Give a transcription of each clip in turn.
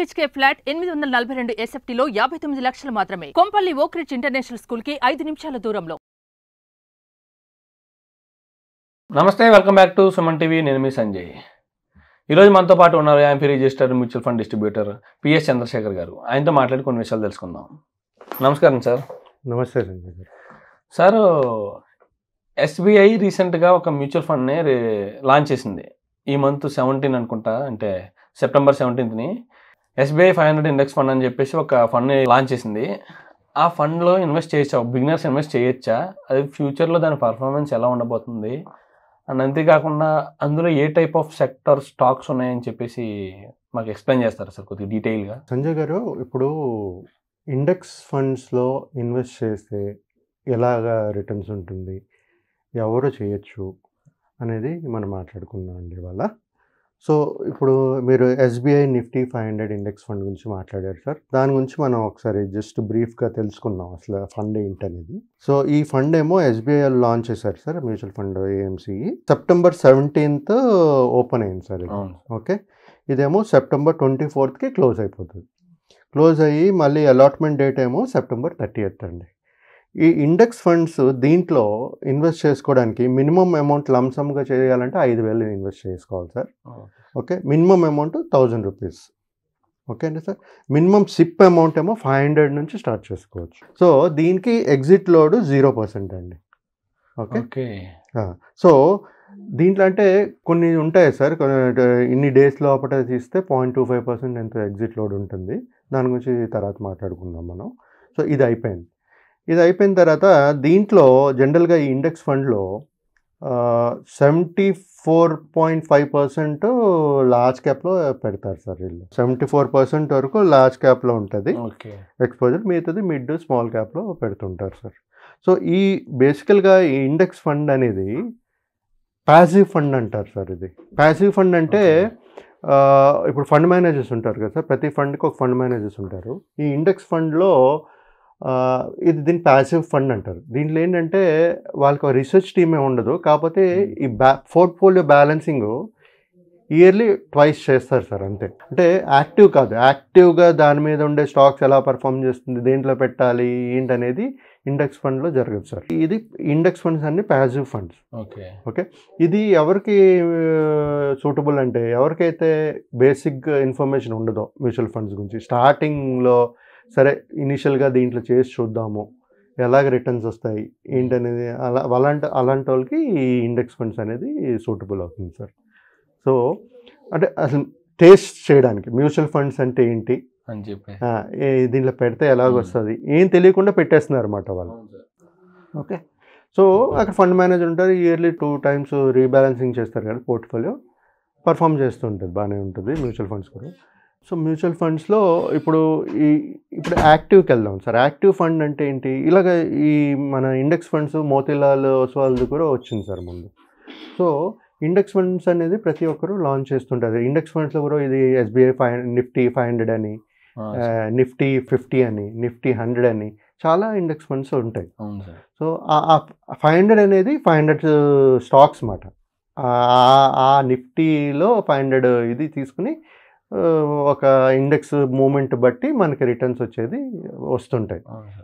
BHK flat 842 SFTలో 59 లక్షలు మాత్రమే. Kompally Oakridge international school కి 5 నిమిషాల దూరంలో. నమస్తే, welcome back to Suman TV. నేను మీ సంజయ్. ఈరోజు మనతో పాటు ఉన్నారు MP registered mutual fund distributor PS Chandrashekar గారు. ఆయనతో మాట్లాడి కొన్ని విషయాలు తెలుసుకుందాం. నమస్కారం సార్. నమస్తే సంజయ్ గారు. సార్, SBI రీసెంట్గా ఒక మ్యూచువల్ ఫండ్ని లాంచ్ చేసింది. ఈ మంత్ 17 అనుకుంటా, అంటే సెప్టెంబర్ 17ని SBI 500 ఇండెక్స్ ఫండ్ అని చెప్పేసి ఒక ఫండ్ని లాంచ్ చేసింది. ఆ ఫండ్లో ఇన్వెస్ట్ చేయొచ్చా? బిగినర్స్ ఇన్వెస్ట్ చేయొచ్చా? అది ఫ్యూచర్లో దాని పర్ఫార్మెన్స్ ఎలా ఉండబోతుంది అండ్ అంతేకాకుండా అందులో ఏ టైప్ ఆఫ్ సెక్టర్ స్టాక్స్ ఉన్నాయని చెప్పేసి మాకు ఎక్స్ప్లెయిన్ చేస్తారు సార్ కొద్దిగా డీటెయిల్గా. సంజయ్ గారు, ఇప్పుడు ఇండెక్స్ ఫండ్స్లో ఇన్వెస్ట్ చేస్తే ఎలాగా రిటర్న్స్ ఉంటుంది, ఎవరు చేయొచ్చు అనేది మనం మాట్లాడుకున్నాం అండి ఇవాళ. సో ఇప్పుడు మీరు SBI నిఫ్టీ 500 ఇండెక్స్ ఫండ్ గురించి మాట్లాడారు సార్. దాని గురించి మనం ఒకసారి జస్ట్ బ్రీఫ్గా తెలుసుకుందాం అసలు ఫండ్ ఏంటనేది. సో ఈ ఫండ్ ఏమో SBI లాంచ్ చేశారు sir, mutual fund AMC. September 17th open అయింది సార్ ఇది. ఓకే, ఇదేమో సెప్టెంబర్ 24th క్లోజ్ అయిపోతుంది. క్లోజ్ అయ్యి మళ్ళీ అలాట్మెంట్ డేట్ ఏమో సెప్టెంబర్ 30th అండి. ఈ ఇండెక్స్ ఫండ్స్ దీంట్లో ఇన్వెస్ట్ చేసుకోవడానికి మినిమం అమౌంట్ లంసమ్గా చేయాలంటే 5,000 ఇన్వెస్ట్ చేసుకోవాలి sir. Okay, minimum amount 1,000 rupees. Okay అండి సార్. మినిమం సిప్ అమౌంట్ ఏమో 500 నుంచి స్టార్ట్ చేసుకోవచ్చు. సో దీనికి ఎగ్జిట్ లోడ్ 0% అండి. ఓకే, సో దీంట్లో అంటే కొన్ని ఉంటాయి సార్, ఇన్ని డేస్ లోపల తీస్తే 0.25% ఎంత ఎగ్జిట్ లోడ్ ఉంటుంది. దాని గురించి తర్వాత మాట్లాడుకుందాం మనం. సో ఇది అయిపోయింది. ఇది అయిపోయిన తర్వాత దీంట్లో జనరల్గా ఈ ఇండెక్స్ ఫండ్లో 74.5% లార్జ్ క్యాప్లో పెడతారు సార్ వీళ్ళు. 74% వరకు లార్జ్ క్యాప్లో ఉంటుంది ఎక్స్పోజర్, మిగతాది మిడ్ స్మాల్ క్యాప్లో పెడుతుంటారు సార్. సో ఈ బేసికల్గా ఈ ఇండెక్స్ ఫండ్ అనేది ప్యాసివ్ ఫండ్ అంటారు సార్. ఇది ప్యాసివ్ ఫండ్ అంటే ఇప్పుడు ఫండ్ మేనేజర్స్ ఉంటారు కదా సార్, ప్రతి ఫండ్కి ఒక ఫండ్ మేనేజర్స్ ఉంటారు. ఈ ఇండెక్స్ ఫండ్లో ఇది దీన్ని ప్యాసివ్ ఫండ్ అంటారు. దీంట్లో ఏంటంటే వాళ్ళకి రీసెర్చ్ టీమే ఉండదు, కాకపోతే ఈ పోర్ట్ఫోలియో బ్యాలెన్సింగ్ ఇయర్లీ ట్వైస్ చేస్తారు సార్, అంతే. అంటే యాక్టివ్ కాదు, యాక్టివ్గా దాని మీద ఉండే స్టాక్స్ ఎలా పర్ఫామ్ చేస్తుంది, దేంట్లో పెట్టాలి ఏంటనేది ఇండెక్స్ ఫండ్లో జరగదు సార్. ఇది ఇండెక్స్ ఫండ్స్ అన్ని ప్యాసివ్ ఫండ్స్. ఓకే, ఇది ఎవరికి సూటబుల్ అంటే ఎవరికైతే బేసిక్ ఇన్ఫర్మేషన్ ఉండదో మ్యూచువల్ ఫండ్స్ గురించి, స్టార్టింగ్లో సరే ఇనిషియల్గా దీంట్లో చేసి చూద్దాము ఎలాగ రిటర్న్స్ వస్తాయి ఏంటనేది, అలాంటి వాళ్ళకి ఈ ఇండెక్స్ ఫండ్స్ అనేది సూటబుల్ అవుతుంది సార్. సో అంటే అసలు టేస్ట్ చేయడానికి మ్యూచువల్ ఫండ్స్ అంటే ఏంటి అని చెప్పి దీంట్లో పెడితే ఎలాగ వస్తుంది ఏం తెలియకుండా పెట్టేస్తున్నారు అన్నమాట వాళ్ళు. ఓకే, సో అక్కడ ఫండ్ మేనేజర్ ఉంటారు, ఇయర్లీ 2 times రీబ్యాలెన్సింగ్ చేస్తారు కదా పోర్ట్ఫోలియో, పర్ఫామ్ చేస్తూ ఉంటుంది, బాగానే ఉంటుంది మ్యూచువల్ ఫండ్స్ కూడా. సో మ్యూచువల్ ఫండ్స్లో ఇప్పుడు యాక్టివ్కి వెళ్దాం సార్. యాక్టివ్ ఫండ్ అంటే ఏంటి? ఇలాగ ఈ మన ఇండెక్స్ ఫండ్స్ మోతీలాల్ ఓస్వాల్ది కూడా వచ్చింది సార్ ముందు. సో ఇండెక్స్ ఫండ్స్ అనేది ప్రతి ఒక్కరు లాంచ్ చేస్తుంటారు. ఇండెక్స్ ఫండ్స్లో కూడా ఇది SBI నిఫ్టీ 500 అని, నిఫ్టీ 50 అని, నిఫ్టీ 100 అని చాలా ఇండెక్స్ ఫండ్స్ ఉంటాయి. సో ఆ 500 అనేది 500 స్టాక్స్ మాట. ఆ నిఫ్టీలో 500 ఇది తీసుకుని ఒక ఇండెక్స్ మూమెంట్ బట్టి మనకి రిటర్న్స్ వచ్చేది వస్తుంటాయి.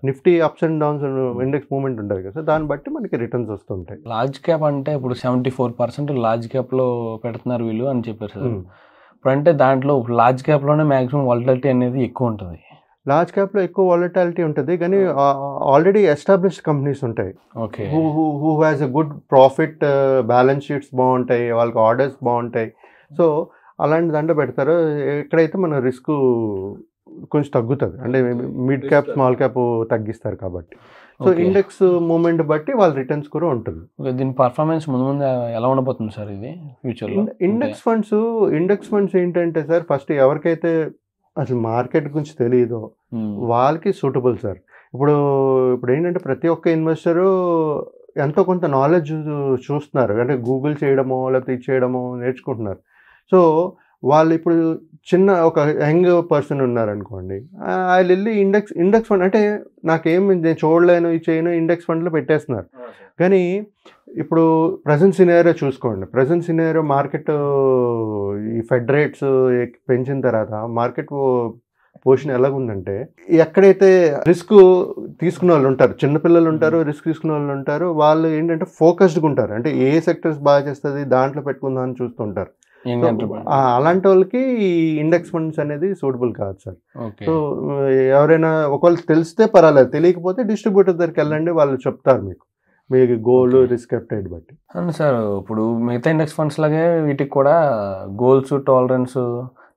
Nifty ups and downs index moment ఉంటుంది కదా, దాన్ని బట్టి మనకి రిటర్న్స్ వస్తుంటాయి. లార్జ్ క్యాప్ అంటే ఇప్పుడు 74% లార్జ్ క్యాప్లో పెడుతున్నారు వీళ్ళు అని చెప్పారు సార్. ఇప్పుడు అంటే దాంట్లో లార్జ్ క్యాప్లోనే మ్యాక్సిమం వాలటిలిటీ అనేది ఎక్కువ ఉంటుంది. లార్జ్ క్యాప్లో ఎక్కువ వాలటిలిటీ ఉంటుంది, కానీ ఆల్రెడీ ఎస్టాబ్లిష్డ్ కంపెనీస్ ఉంటాయి. Okay, who has a good profit, balance sheets బాగుంటాయి, వాళ్ళకి ఆర్డర్స్ బాగుంటాయి. సో అలాంటి దాంట్లో పెడతారు. ఎక్కడైతే మన రిస్క్ కొంచెం తగ్గుతుంది, అంటే మిడ్ క్యాప్ స్మాల్ క్యాప్ తగ్గిస్తారు కాబట్టి. సో ఇండెక్స్ మూమెంట్ బట్టి వాళ్ళ రిటర్న్స్ కూడా ఉంటుంది. దీని పర్ఫార్మెన్స్ ముందు ఎలా ఉండబోతుంది సార్ ఇది ఫ్యూచర్లో? ఇండెక్స్ ఫండ్స్ ఏంటంటే సార్, ఫస్ట్ ఎవరికైతే అసలు మార్కెట్ గురించి తెలియదో వాళ్ళకి సూటబుల్ సార్. ఇప్పుడు ఏంటంటే ప్రతి ఒక్క ఇన్వెస్టరు ఎంతో కొంత నాలెడ్జ్ చూస్తున్నారు, అంటే గూగుల్ చేయడమో లేకపోతే ఇది చేయడమో నేర్చుకుంటున్నారు. సో వాళ్ళు ఇప్పుడు చిన్న ఒక యంగ్ పర్సన్ ఉన్నారనుకోండి, వాళ్ళు వెళ్ళి ఇండెక్స్ ఫండ్ అంటే నేను చూడలేను, ఇది చేయను, ఇండెక్స్ ఫండ్లో పెట్టేస్తున్నారు. కానీ ఇప్పుడు ప్రజెంట్ సినారియో చూసుకోండి. ప్రజెంట్ సినారియో మార్కెట్ ఈ ఫెడ్ రేట్స్ పెంచిన తర్వాత మార్కెట్ పొజిషన్ ఎలాగుందంటే, ఎక్కడైతే రిస్క్ తీసుకునే వాళ్ళు ఉంటారు, చిన్నపిల్లలు ఉంటారు, రిస్క్ తీసుకునే వాళ్ళు ఉంటారు, వాళ్ళు ఏంటంటే ఫోకస్డ్గా ఉంటారు. అంటే ఏ సెక్టర్స్ బాగా చేస్తుంది దాంట్లో పెట్టుకుందాం అని చూస్తుంటారు. అలాంటి వాళ్ళకి ఈ ఇండెక్స్ ఫండ్స్ అనేది సూటబుల్ కాదు సార్. సో ఎవరైనా ఒకవేళ తెలిస్తే పర్వాలేదు, తెలియకపోతే డిస్ట్రిబ్యూటర్ దగ్గరికి వెళ్ళండి, వాళ్ళు చెప్తారు మీకు గోల్ రిస్క్ అప్టైట్ బట్టి. అవును సార్. ఇప్పుడు మిగతా ఇండెక్స్ ఫండ్స్ లాగే వీటికి కూడా గోల్స్, టాలరెన్స్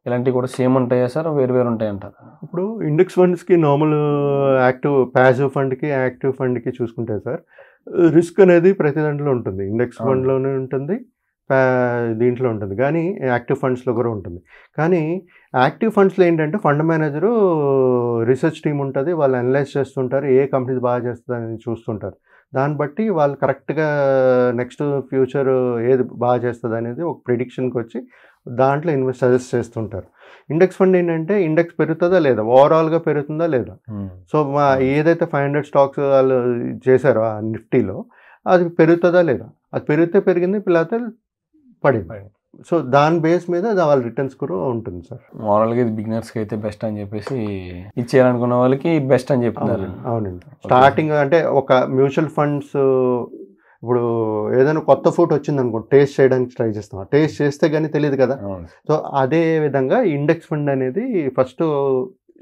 ఇలాంటివి కూడా సేమ్ ఉంటాయా సార్, వేరు వేరు ఉంటాయి అంటారు? ఇప్పుడు ఇండెక్స్ ఫండ్స్కి నార్మల్ యాక్టివ్ ప్యాసివ్ ఫండ్కి యాక్టివ్ ఫండ్కి చూసుకుంటే సార్, రిస్క్ అనేది ప్రతి దాంట్లో ఉంటుంది. ఇండెక్స్ ఫండ్లోనే ఉంటుంది, దీంట్లో ఉంటుంది, కానీ యాక్టివ్ ఫండ్స్లో కూడా ఉంటుంది. కానీ యాక్టివ్ ఫండ్స్లో ఏంటంటే ఫండ్ మేనేజరు రీసెర్చ్ టీమ్ ఉంటుంది, వాళ్ళు అనలైజ్ చేస్తుంటారు, ఏ కంపెనీస్ బాగా చేస్తుందని చూస్తుంటారు. దాన్ని బట్టి వాళ్ళు కరెక్ట్గా నెక్స్ట్ ఫ్యూచర్ ఏది బాగా చేస్తుంది అనేది ఒక ప్రిడిక్షన్కి వచ్చి దాంట్లో సజెస్ట్ చేస్తుంటారు. ఇండెక్స్ ఫండ్ ఏంటంటే ఇండెక్స్ పెరుగుతుందా లేదా, ఓవరాల్గా పెరుగుతుందా లేదా. సో ఏదైతే 500 స్టాక్స్ వాళ్ళు చేశారో ఆ నిఫ్టీలో అది పెరుగుతుందా లేదా, అది పెరిగితే పెరిగింది, లేకపోతే పడింది. సో దాని బేస్ మీద వాళ్ళ రిటర్న్స్ కూడా ఉంటుంది సార్. ఓవరాల్గా ఇది బిగినర్స్కి అయితే బెస్ట్ అని చెప్పేసి ఇచ్చేయాలనుకున్న వాళ్ళకి బెస్ట్ అని చెప్తున్నారు. అవునండి. స్టార్టింగ్ అంటే ఒక మ్యూచువల్ ఫండ్స్ ఇప్పుడు ఏదైనా కొత్త ఫుడ్ వచ్చింది అనుకో, టేస్ట్ చేయడానికి ట్రై చేస్తాం, టేస్ట్ చేస్తే కానీ తెలియదు కదా. సో అదే విధంగా ఇండెక్స్ ఫండ్ అనేది ఫస్ట్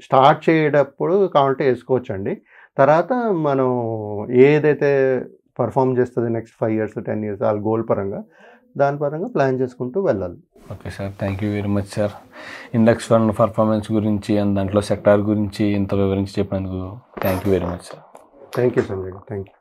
స్టార్ట్ చేసేటప్పుడు కావాలంటే వేసుకోవచ్చు అండి. తర్వాత మనం ఏదైతే పర్ఫామ్ చేస్తుంది నెక్స్ట్ 5 years 10 years వాళ్ళ గోల్ పరంగా దాని పరంగా ప్లాన్ చేసుకుంటూ వెళ్ళాలి. Okay sir, thank you very much sir. Index fund performance గురించి అండ్ దాంట్లో సెక్టార్ గురించి ఇంత వివరించి చెప్పినందుకు thank you very much sir. Thank you Sanjay, thank you.